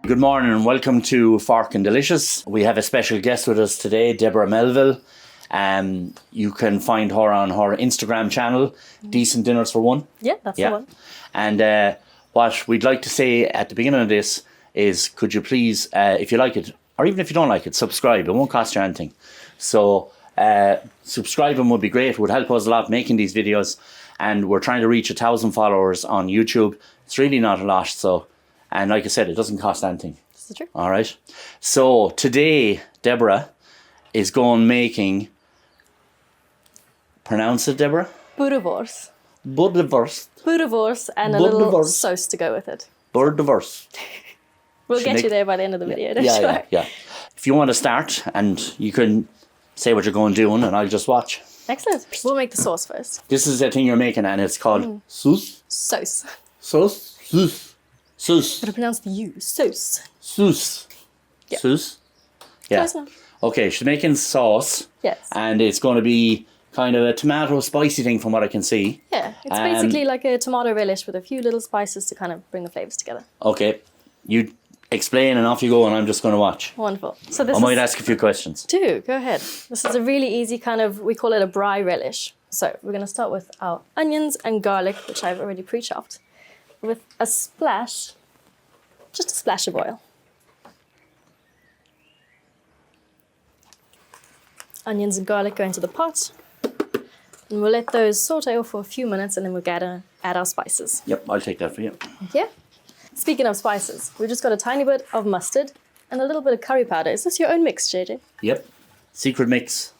Good morning and welcome to Forkin Delicious. We have a special guest with us today, Deborah Melville. You can find her on her Instagram channel, Decent Dinners for One. Yeah, that's the one. And what we'd like to say at the beginning of this is, could you please, if you like it, or even if you don't like it, subscribe. It won't cost you anything. So subscribing would be great. It would help us a lot making these videos. And we're trying to reach 1,000 followers on YouTube. It's really not a lot. So, and like I said, it doesn't cost anything. This is true. All right. So today, Deborah is going making, pronounce it, Deborah? Boerewors. Boerewors. Boerewors and a little sauce to go with it. Boerewors. We'll get you there by the end of the video. Yeah. If you want to start, and you can say what you're going to do, and I'll just watch. Excellent. We'll make the sauce first. This is the thing you're making, and it's called sauce. Sauce. Sauce. Sauce. Sauce. Gotta pronounce the U. Sauce. Sauce. Yeah. Sauce. Yeah. Close enough. Okay, she's making sauce. Yes. And it's going to be kind of a tomato spicy thing from what I can see. Yeah, it's basically like a tomato relish with a few little spices to kind of bring the flavours together. Okay, you explain and off you go, and I'm just going to watch. Wonderful. So this I might ask a few questions. Do, go ahead. This is a really easy kind of, we call it a braai relish. So we're going to start with our onions and garlic, which I've already pre-chopped, with a splash, just a splash of oil. Onions and garlic go into the pot, and we'll let those saute off for a few minutes, and then we'll add our spices. Yep, I'll take that for you. Yeah. Speaking of spices, we've just got a tiny bit of mustard and a little bit of curry powder. Is this your own mix, JJ? Yep, secret mix.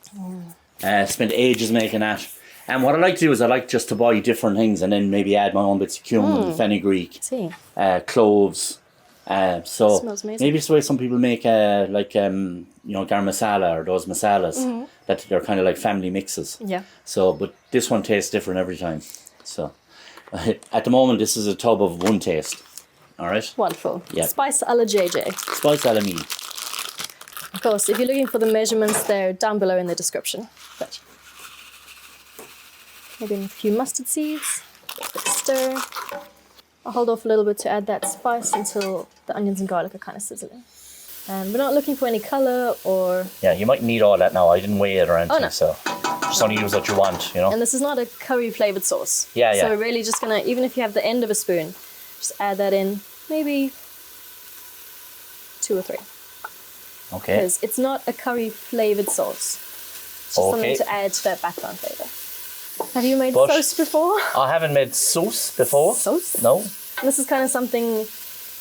Spent ages making that. And what I like to do is I like just to buy different things and then maybe add my own bits of cumin, fenugreek, cloves. So smells amazing. maybe it's the way some people make garam masala or those masalas that they're kind of like family mixes. Yeah. So, but this one tastes different every time. So, at the moment, this is a tub of one taste. All right. Wonderful. Yeah. Spice a la JJ. Spice a la me. Of course, if you're looking for the measurements, they're down below in the description. But maybe a few mustard seeds. Stir. I'll hold off a little bit to add that spice until the onions and garlic are kind of sizzling. And we're not looking for any colour or... Yeah, you might need all that now. I didn't weigh it or anything, no. so just only use what you want, you know. And this is not a curry flavoured sauce. Yeah. So we're really just going to, even if you have the end of a spoon, just add that in, maybe 2 or 3. Okay. Because it's not a curry flavoured sauce. It's just something to add to that background flavour. Have you made sauce before? I haven't made sauce before. Sauce? No. This is kind of something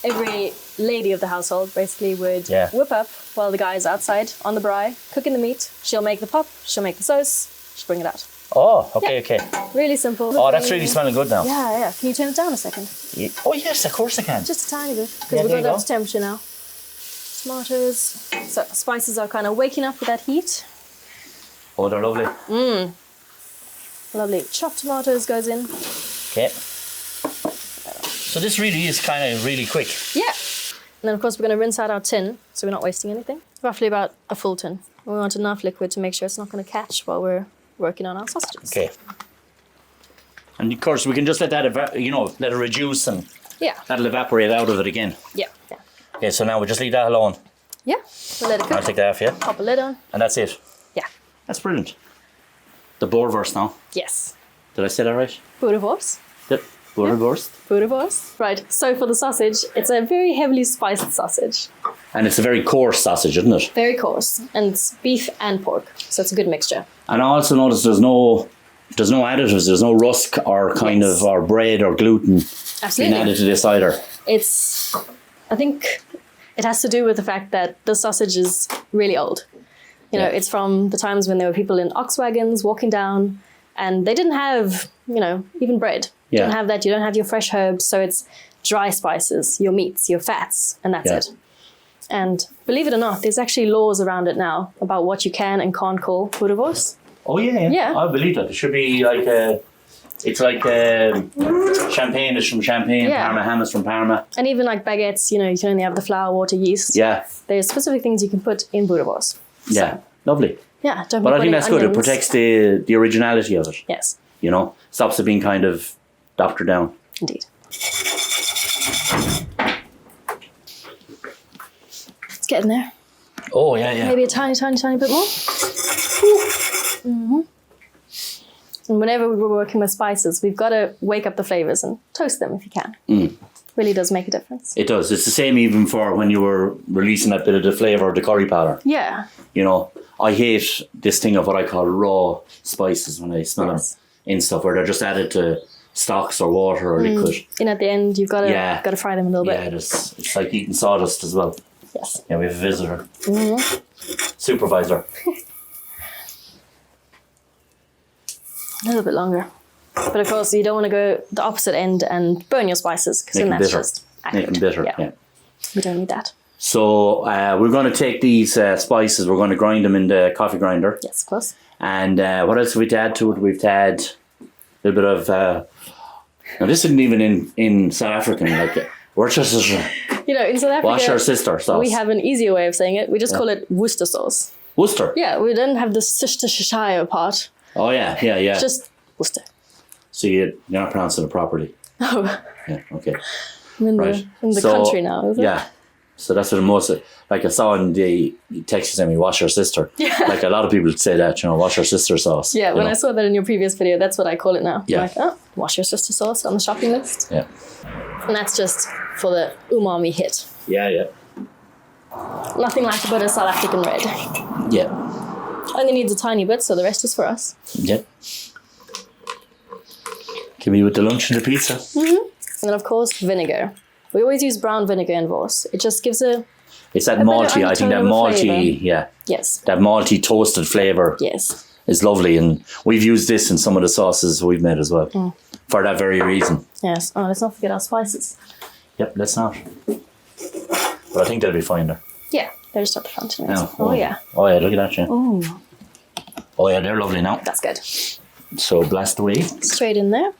every lady of the household basically would whip up while the guy is outside on the braai, cooking the meat. She'll make the pop, she'll make the sauce, she'll bring it out. Oh, okay. Really simple. Oh, that's really smelling good now. Yeah. Can you turn it down a second? Yeah. Oh, yes, of course I can. Just a tiny bit, because we've got it up to temperature now. Tomatoes. So spices are kind of waking up with that heat. Oh, they're lovely. Lovely. Chopped tomatoes goes in. Okay. So this really is kind of really quick. Yeah. And then, of course, we're going to rinse out our tin, so we're not wasting anything. Roughly about a full tin. We want enough liquid to make sure it's not going to catch while we're working on our sausages. Okay. And of course, we can just let that, let it reduce, and that'll evaporate out of it again. Yeah. Okay, so now we just leave that alone. Yeah. We'll let it cook. I'll take that off, yeah? Pop a lid on. And that's it. Yeah. That's brilliant. The Boerewors now. Yes. Did I say that right? Boerewors. The Boerewors. Boerewors. Right. So for the sausage, it's a very heavily spiced sausage. And it's a very coarse sausage, isn't it? Very coarse. And it's beef and pork. So it's a good mixture. And I also noticed there's no additives. There's no rusk or or bread or gluten being added to this either. I think it has to do with the fact that the sausage is really old. It's from the times when there were people in ox wagons walking down, and they didn't have, even bread. You don't have that. You don't have your fresh herbs. So it's dry spices, your meats, your fats, and that's it. And believe it or not, there's actually laws around it now about what you can and can't call boerewors. Oh, yeah. I believe that. It should be like it's like champagne is from Champagne, Parma ham is from Parma. And even like baguettes, you can only have the flour, water, yeast. Yeah. There's specific things you can put in boerewors. Yeah, lovely. Yeah, don't. But I think that's good. It protects the originality of it. Yes. Stops it being kind of doctored down. Indeed. getting there. Oh, yeah, yeah. Maybe a tiny, tiny, tiny bit more. Mm-hmm. And whenever we're working with spices, we've got to wake up the flavours and toast them if you can. Really does make a difference. It does. It's the same even for when you were releasing that bit of the flavour of the curry powder. Yeah. You know, I hate this thing of what I call raw spices when I smell them in stuff where they're just added to stocks or water or liquid. And at the end, you've got to fry them a little bit. Yeah, it's like eating sawdust as well. Yes. Yeah, we have a visitor. Supervisor. A little bit longer. But of course, you don't want to go the opposite end and burn your spices because then that's just accurate. Make them bitter, yeah. We don't need that. So we're going to take these spices, we're going to grind them in the coffee grinder. Yes, of course. And what else have we to add to it? We've to add a little bit of... now, this isn't even in South African, like Worcestershire. You know, in South Africa, Worcestershire sauce. we have an easier way of saying it. We just call it Worcester sauce. Worcester? Yeah, we don't have the Worcestershire part. Oh, yeah, yeah, yeah. Just Worcester. So you're not pronouncing it properly. Oh. Yeah, okay. I'm in the country now, is it? Yeah. So that's what most, like I saw in the text you sent me, wash your sister. Yeah. Like a lot of people say that, you know, wash your sister sauce. Yeah, when I saw that in your previous video, that's what I call it now. Yeah. I'm like, oh, wash your sister sauce on the shopping list. Yeah. And that's just for the umami hit. Yeah, yeah. Nothing like a bit of South African red. Yeah. Only needs a tiny bit, so the rest is for us. Yeah. Can we with the lunch and the pizza? And then, of course, vinegar. We always use brown vinegar in Vors. It just gives it's that malty, I think that malty, yeah. Yes. That malty toasted flavour. Yes. Is lovely, and we've used this in some of the sauces we've made as well. For that very reason. Yes. Oh, let's not forget our spices. Yep, let's not. But I think they'll be fine there. Yeah, they're just at the front. Oh, yeah. Oh, yeah, look at that, yeah. Oh. Oh, yeah, they're lovely now. That's good. So, blast away. Straight in there.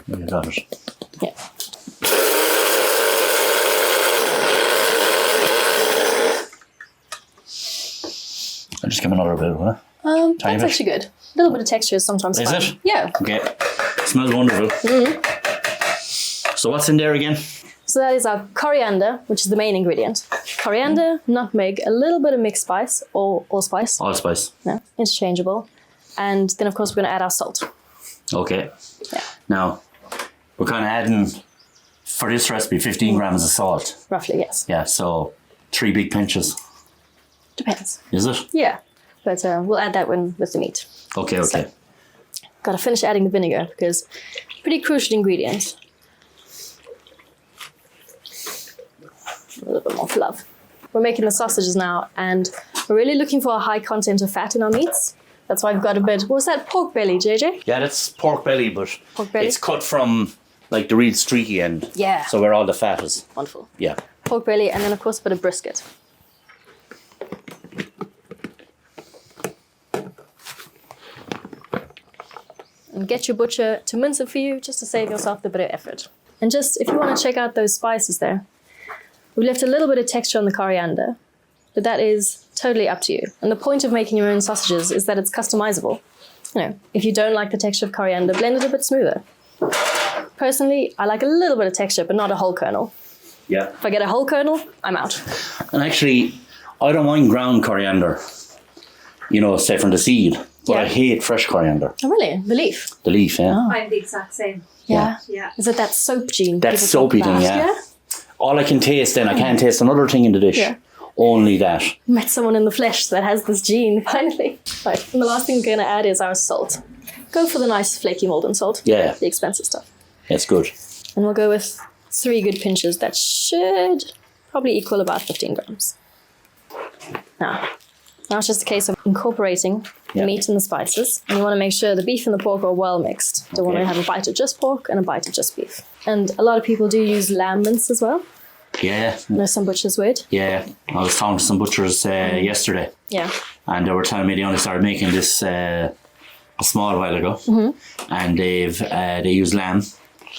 You got it. Yeah. I'll just give another bit, huh? That's actually good. A little bit of texture is sometimes Is fine. it? Yeah. Okay. Smells wonderful. So what's in there again? So that is our coriander, which is the main ingredient. Coriander, nutmeg, a little bit of mixed spice or allspice. Allspice. Yeah, interchangeable. And then, of course, we're going to add our salt. Okay. Yeah. Now, we're kind of adding, for this recipe, 15 grams of salt. Roughly, yes. Yeah, so 3 big pinches. Depends. Is it? Yeah. But we'll add that one with the meat. Okay, okay. So, got to finish adding the vinegar because pretty crucial ingredient. A little bit more fluff. We're making the sausages now, and we're really looking for a high content of fat in our meats. That's why I've got a bit. What was that? Pork belly, JJ? Yeah, that's pork belly, but pork belly? It's cut from like the real streaky end. Yeah. So where all the fat is. Wonderful. Yeah. Pork belly, and then of course a bit of brisket. And get your butcher to mince it for you, just to save yourself the bit of effort. And just, if you want to check out those spices there, we left a little bit of texture on the coriander, but that is totally up to you. And the point of making your own sausages is that it's customizable. You know, if you don't like the texture of coriander, blend it a bit smoother. Personally, I like a little bit of texture, but not a whole kernel. Yeah. If I get a whole kernel, I'm out. And actually, I don't mind ground coriander, you know, say from the seed, but I hate fresh coriander. Oh, really? The leaf? The leaf, yeah. Oh. I'm the exact same. Yeah. Yeah. Is it that soap gene? That people soapy talk about? thing, yeah. All I can taste then, I can't taste another thing in the dish. Yeah. Only that. Met someone in the flesh that has this gene, finally. Right, and the last thing we're going to add is our salt. Go for the nice flaky Malden salt. Yeah. The expensive stuff. It's good. And we'll go with 3 good pinches that should probably equal about 15 grams. Now it's just a case of incorporating the meat and the spices. And you want to make sure the beef and the pork are well mixed. Don't want to have a bite of just pork and a bite of just beef. And a lot of people do use lamb mince as well. Yeah. I know some butchers would. Yeah. I was talking to some butchers yesterday. Yeah. And they were telling me they only started making this a small while ago. And they use lamb.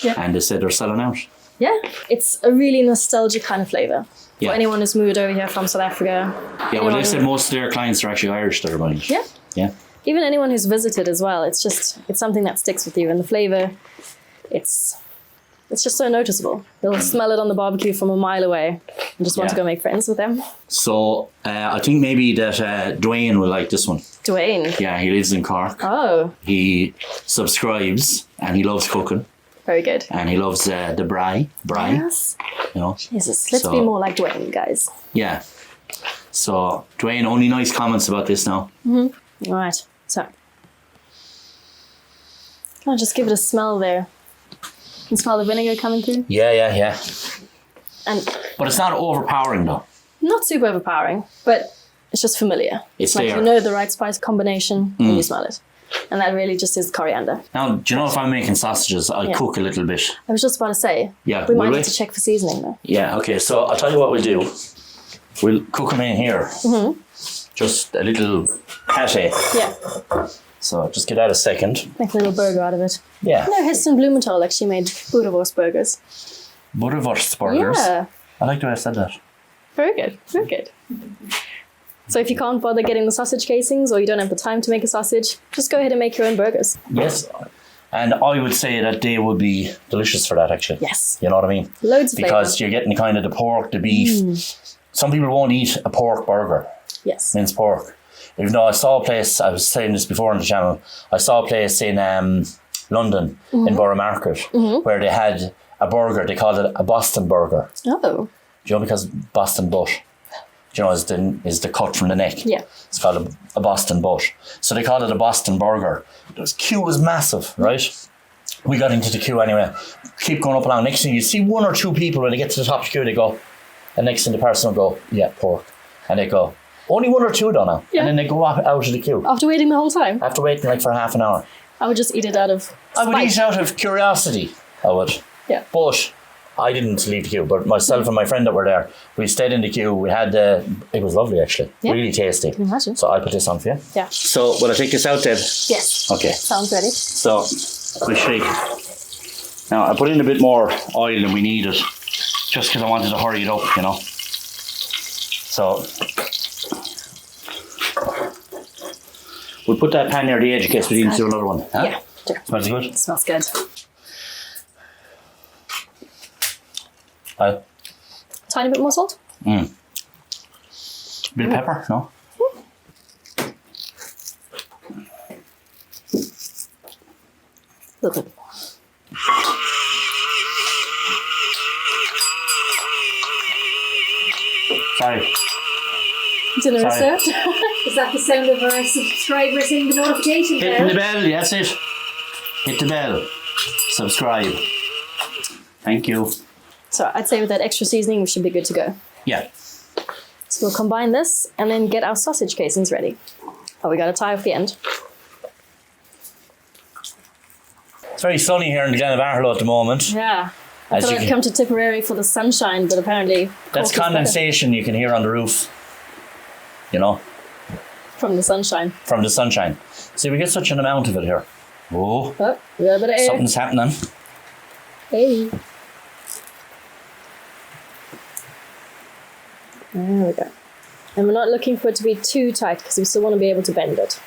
Yeah. And they said they're selling out. Yeah. It's a really nostalgic kind of flavour. Yeah. For anyone who's moved over here from South Africa. Yeah, well, they said most of their clients are actually Irish that are buying. Yeah. Yeah. Even anyone who's visited as well, it's something that sticks with you, and the flavour it's just so noticeable. You'll smell it on the barbecue from a mile away and just want to go make friends with them. So I think maybe that Dwayne will like this one. Dwayne. Yeah, he lives in Cork. Oh. He subscribes and he loves cooking. Very good. And he loves the braai. Yes. You know. Jesus, let's be more like Dwayne, guys. Yeah. So Dwayne, only nice comments about this now. All right. So, can I just give it a smell there? You can smell the vinegar coming through. Yeah. But it's not overpowering though. Not super overpowering, but it's just familiar. It's like there. you know the right spice combination when you smell it. And that really just is coriander. Now, do you know if I'm making sausages, I cook a little bit. I was just about to say, Yeah, we might will need to check for seasoning though. Yeah, okay, so I'll tell you what we'll do. We'll cook them in here. Just a little pate. Yeah, So just give that a second. make a little burger out of it. Yeah. No, Heston Blumenthal actually made Boerewors burgers. Boerewors burgers. Yeah, I like the way I said that. very good, very good. So if you can't bother getting the sausage casings or you don't have the time to make a sausage, just go ahead and make your own burgers. Yes. And I would say that they would be delicious for that, actually. Yes. You know what I mean? Loads of Because you're getting kind of the pork, the beef. Some people won't eat a pork burger, Yes. minced pork. Even though I saw a place, I was saying this before on the channel, I saw a place in London, in Borough Market, where they had a burger, they called it a Boston burger. Oh. Do you know, because Boston butt, do you know, is the cut from the neck. Yeah. It's called a Boston butt. So they called it a Boston burger. The queue was massive, right? We got into the queue anyway. Keep going up along. Next thing you see one or two people when they get to the top of the queue, they go, and next thing the person will go, yeah, pork. And they go, only one or two though now. Yeah. And then they go out of the queue. After waiting the whole time, After waiting like for half an hour. I would just eat it out of I would spite. eat out of curiosity. I would. Yeah. But I didn't leave the queue. But myself and my friend that were there, we stayed in the queue. We had it was lovely actually. Yeah. Really tasty. Can you imagine? So I put this on for you. Yeah. So will I take this out, Deb? Yes. Okay. Sounds ready. So we shake. Now I put in a bit more oil than we needed, just because I wanted to hurry it up, you know. So we'll put that pan near the edge in case we need to do another one. Huh? Yeah. Sure. Smells good. Smells good. Tiny bit more salt. Bit of pepper, no? Little bit more. Sorry. Dinner is Sorry. served. Is that the sound of our subscriber saying the notification Hitting the bell? bell, that's it. Hit the bell. Subscribe. Thank you. So I'd say with that extra seasoning, we should be good to go. Yeah. So we'll combine this and then get our sausage casings ready. Oh, we got to tie off the end. It's very sunny here in the Glen of Aherlow at the moment. Yeah. I As thought you I'd can- come to Tipperary for the sunshine, but apparently That's Cork is better condensation you can hear on the roof. You know, from the sunshine. from the sunshine. See, we get such an amount of it here. Oh, Oh, we got a bit of air. something's happening. Hey. There we go. And we're not looking for it to be too tight because we still want to be able to bend it.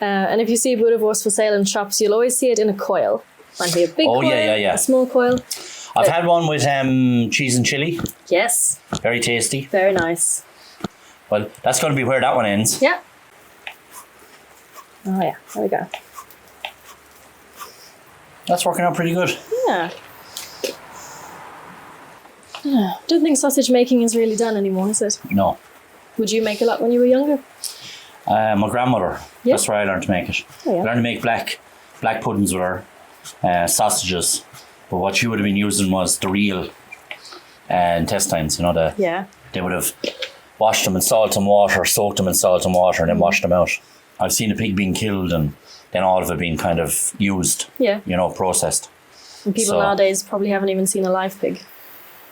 And if you see Boerewors for sale in shops, you'll always see it in a coil. Might be a big Oh, coil, yeah. a small coil. I've had one with cheese and chilli. Yes, Very tasty. very nice. Well, that's going to be where that one ends. Yeah. Oh yeah, there we go. That's working out pretty good. Yeah. Don't think sausage making is really done anymore, is it? No. Would you make a lot when you were younger? My grandmother. Yeah. That's where I learned to make it. Oh, yeah. I learned to make black puddings with her, sausages. But what she would have been using was the real intestines. You know, Yeah. they would have washed them in salt and water, soaked them in salt and water, and then washed them out. I've seen a pig being killed and then all of it being kind of used. Yeah. You know, processed. And people So- nowadays probably haven't even seen a live pig.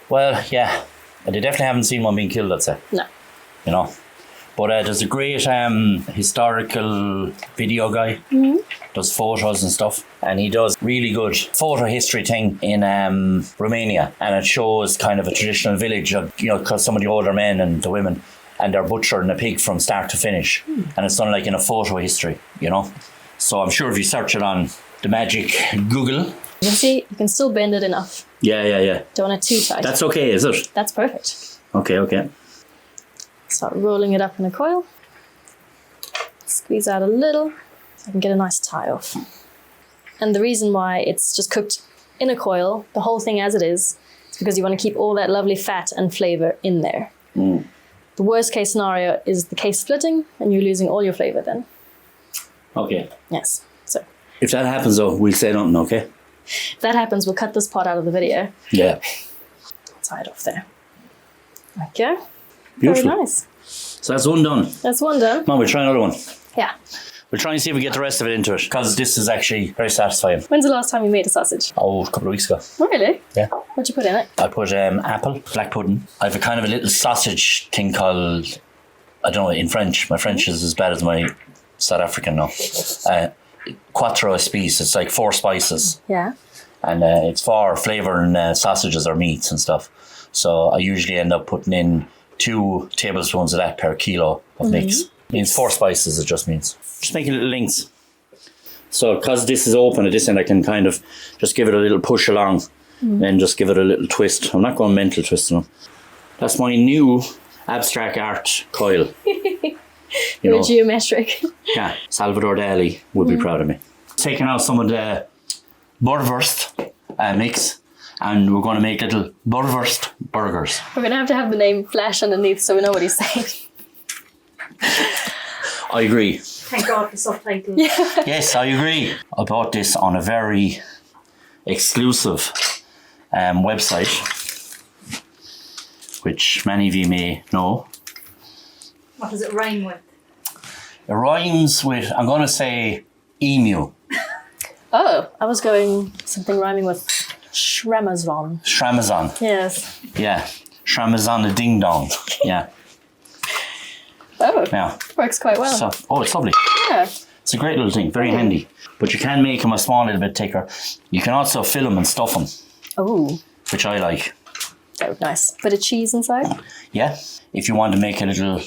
Well, yeah. They definitely haven't seen one being killed, I'd say. No. You know. But there's a great historical video guy, does photos and stuff, and he does really good photo history thing in Romania, and it shows kind of a traditional village of, you know, because some of the older men and the women, and they're butchering a pig from start to finish, and it's done like in a photo history, you know. So I'm sure if you search it on the magic Google, You can see, you can still bend it enough. Yeah. Don't want it too tight. That's okay, is it? That's perfect. Okay. Start rolling it up in a coil. Squeeze out a little so I can get a nice tie off. And the reason why it's just cooked in a coil, the whole thing as it is because you want to keep all that lovely fat and flavour in there. The worst case scenario is the case splitting and you're losing all your flavour then. Okay. Yes. So if that happens though, we'll say nothing, okay? If that happens, we'll cut this part out of the video. Yeah. Tie it off there. Okay. Beautiful. Very nice. So that's one done. That's one done. Come on, we'll try another one. Yeah. We'll try and see if we get the rest of it into it, because this is actually very satisfying. When's the last time you made a sausage? Oh, a couple of weeks ago. Oh, really? Yeah. What'd you put in it? I put apple, black pudding. I have a kind of a little sausage thing called, I don't know, in French. My French is as bad as my South African now. Quattro spices. It's like 4 spices. Yeah. And it's for flavouring sausages or meats and stuff. So I usually end up putting in 2 tablespoons of that per kilo of mix. Means 4 spices, it just means. Just making little links. So because this is open at this end, I can kind of just give it a little push along and then just give it a little twist. I'm not going mental twisting them. That's my new abstract art coil. You're geometric. Yeah, Salvador Dali would be proud of me. Taking out some of the Boerewors mix, and we're going to make little Boerewors burgers. We're going to have the name flash underneath so we know what he's saying. I agree. Thank God for subtitles. Yes, I agree. I bought this on a very exclusive website, which many of you may know. What does it rhyme with? It rhymes with, I'm going to say, emu. Oh, I was going something rhyming with Shramazon. Shramazon. Yes. Yeah. Shramazon a ding dong. Yeah. Oh, Yeah. works quite well. So, oh, it's lovely. Yeah. It's a great little thing, very handy. But you can make them a small little bit thicker. You can also fill them and stuff them, Oh, which I like. that would be nice. Bit of cheese inside. Yeah. If you want to make a little,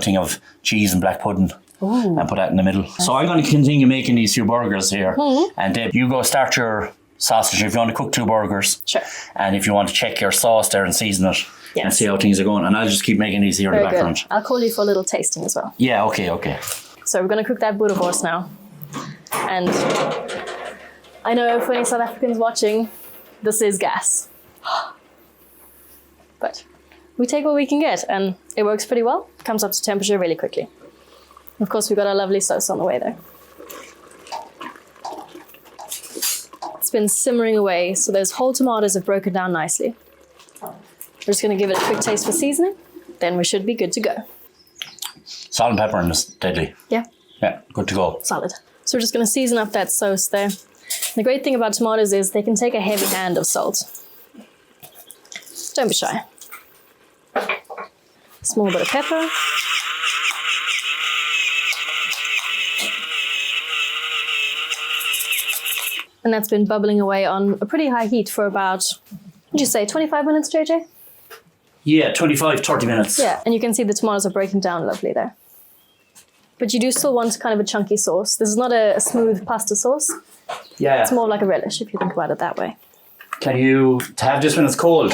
thing of cheese and black pudding. Ooh. And put that in the middle. So I'm going to continue making these 2 burgers here. And Deb, you go start your sausage if you want to cook 2 burgers. Sure. And if you want to check your sauce there and season it and Yes. see how things are going. And I'll just keep making these here in Very the good. background. I'll call you for a little tasting as well. Yeah, okay. So we're going to cook that Boerewors now. And I know for any South Africans watching, this is gas. But we take what we can get and it works pretty well. Comes up to temperature really quickly. Of course, we've got our lovely sauce on the way there. It's been simmering away, so those whole tomatoes have broken down nicely. We're just going to give it a quick taste for seasoning, then we should be good to go. Salt and pepper and it's deadly. Yeah, Yeah, good to go. solid. So we're just going to season up that sauce there. The great thing about tomatoes is they can take a heavy hand of salt. Don't be shy. Small bit of pepper. And that's been bubbling away on a pretty high heat for about, would you say, 25 minutes, JJ? Yeah, 25, 30 minutes. Yeah, and you can see the tomatoes are breaking down lovely there. But you do still want kind of a chunky sauce. This is not a smooth pasta sauce. Yeah. It's more like a relish, if you think about it that way. Can you have this when it's cold?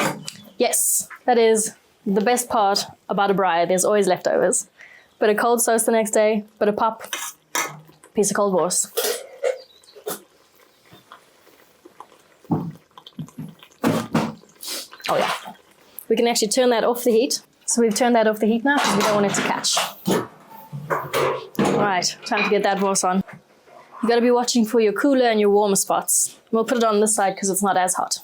Yes, that is the best part about a braai. There's always leftovers. Bit of cold sauce the next day, bit of pop, piece of cold wors. Oh yeah. We can actually turn that off the heat. So we've turned that off the heat now because we don't want it to catch. All right, time to get that wors on. You got to be watching for your cooler and your warmer spots. We'll put it on this side because it's not as hot.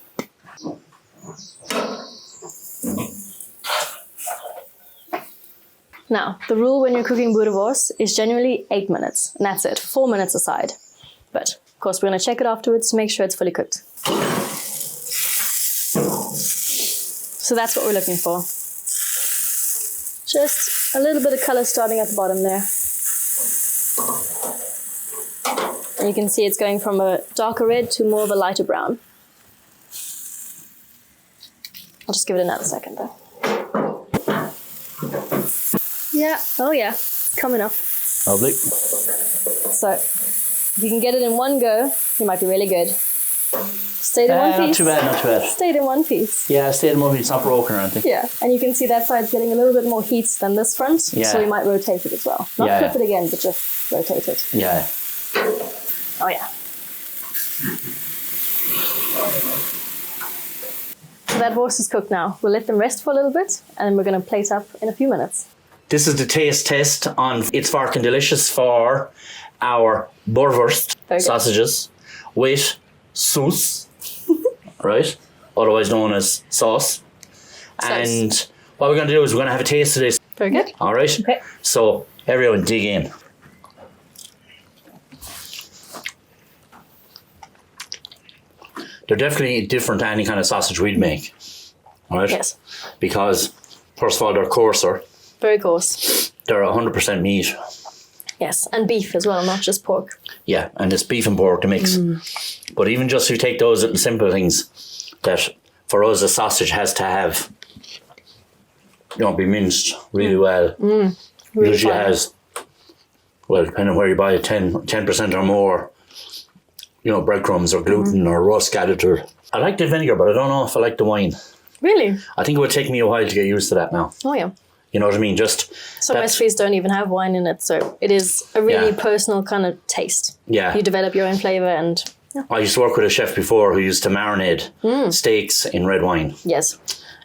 Now, the rule when you're cooking Boerewors is generally 8 minutes, and that's it, 4 minutes aside. But, of course, we're going to check it afterwards to make sure it's fully cooked. So that's what we're looking for. Just a little bit of color starting at the bottom there. And you can see it's going from a darker red to more of a lighter brown. I'll just give it another second though. Yeah, oh yeah, it's coming up. Lovely. So if you can get it in one go, you might be really good. stayed in one Not piece. too bad, not too bad. Stayed in one piece. Yeah, stay in the movie. It's not broken or anything. Yeah, and you can see that side's getting a little bit more heat than this front, Yeah. so we might rotate it as well. Not flip it again, but just rotate it. Yeah. Oh yeah. So that wurst is cooked now. We'll let them rest for a little bit, and then we're going to plate up in a few minutes. This is the taste test on It's Forkin Delicious for our Boerewors Very good. sausages with Sous, right? Otherwise known as sauce. And what we're going to do is we're going to have a taste of this. Very good. All right? Okay. So everyone dig in. They're definitely different to any kind of sausage we'd make. All right? Yes. Because, first of all, they're coarser. Very coarse. They're 100% meat. Yes, and beef as well, not just pork. Yeah, and it's beef and pork to mix. But even just if you take those little simple things that for us a sausage has to have, be minced really well. Really Usually fine. has, well, depending on where you buy it, 10% or more, breadcrumbs or gluten or rust added to it. I like the vinegar, but I don't know if I like the wine. Really? I think it would take me a while to get used to that now. Oh yeah. You know what I mean? Just Some that- recipes don't even have wine in it, so it is a really Yeah. personal kind of taste. Yeah. You develop your own flavour and I used to work with a chef before who used to marinate steaks in red wine. yes.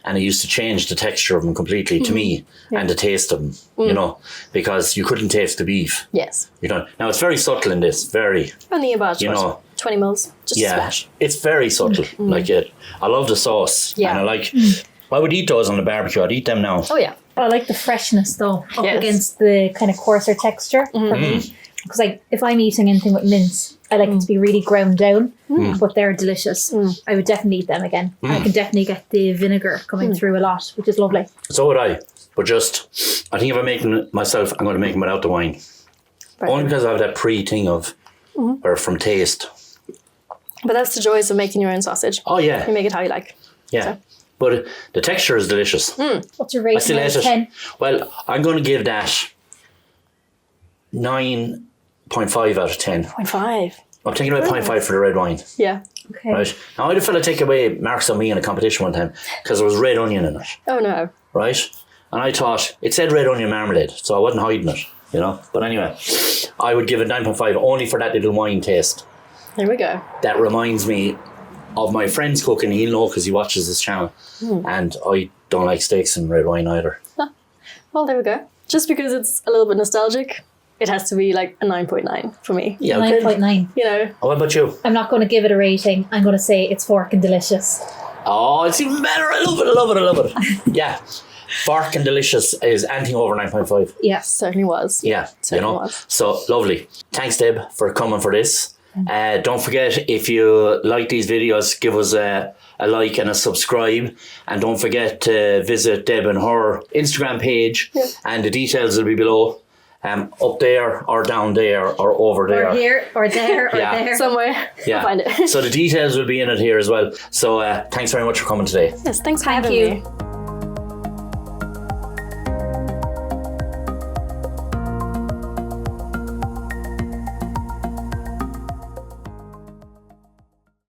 And it used to change the texture of them completely to me and the taste of them, because you couldn't taste the beef. Yes. Now it's very subtle in this, very, Only about You know, 20 mils. Just a yeah, splash. it's very subtle. Like it. I love the sauce. Yeah. And I like, I would eat those on the barbecue. I'd eat them now. Oh yeah. I like the freshness though, up Yes. against the kind of coarser texture for me. Because if I'm eating anything with mince, I like it to be really ground down, but they're delicious. I would definitely eat them again. And I can definitely get the vinegar coming through a lot, which is lovely. So would I. But I think if I'm making it myself, I'm going to make them without the wine. Right. Only because I have that pre-thing of, or from taste. But that's the joys of making your own sausage. Oh, yeah. You make it how you like. Yeah. But the texture is delicious. What's your I rating still out ate of it. 10? Well, I'm going to give that 9.5 out of 10. 0.5. I'm taking away 0.5 for the red wine. Yeah. Okay. Right? Now, I had a fella take away marks on me in a competition one time because there was red onion in it. Oh no. Right? And I thought, it said red onion marmalade, so I wasn't hiding it, But anyway, I would give it 9.5 only for that little wine taste. There we go. That reminds me of my friend's cooking. He'll know because he watches this channel. And I don't like steaks and red wine either. Well, there we go. Just because it's a little bit nostalgic, it has to be like a 9.9 for me. Yeah, okay. 9.9. What about you? I'm not going to give it a rating. I'm going to say it's Forkin Delicious. Oh, it's even better. I love it, I love it, I love it. Yeah. Forkin Delicious is anything over 9.5. Yes. Certainly was. Yeah, Certainly was. So lovely. Thanks, Deb, for coming for this. Don't forget, if you like these videos, give us a like and a subscribe. And don't forget to visit Deb and her Instagram page. Yeah. And the details will be below. Up there or down there or over there. Or here, or there, or Yeah. there. Somewhere. Yeah. I'll find it. So the details will be in it here as well. So thanks very much for coming today. Yes, thanks for Thank having you. me.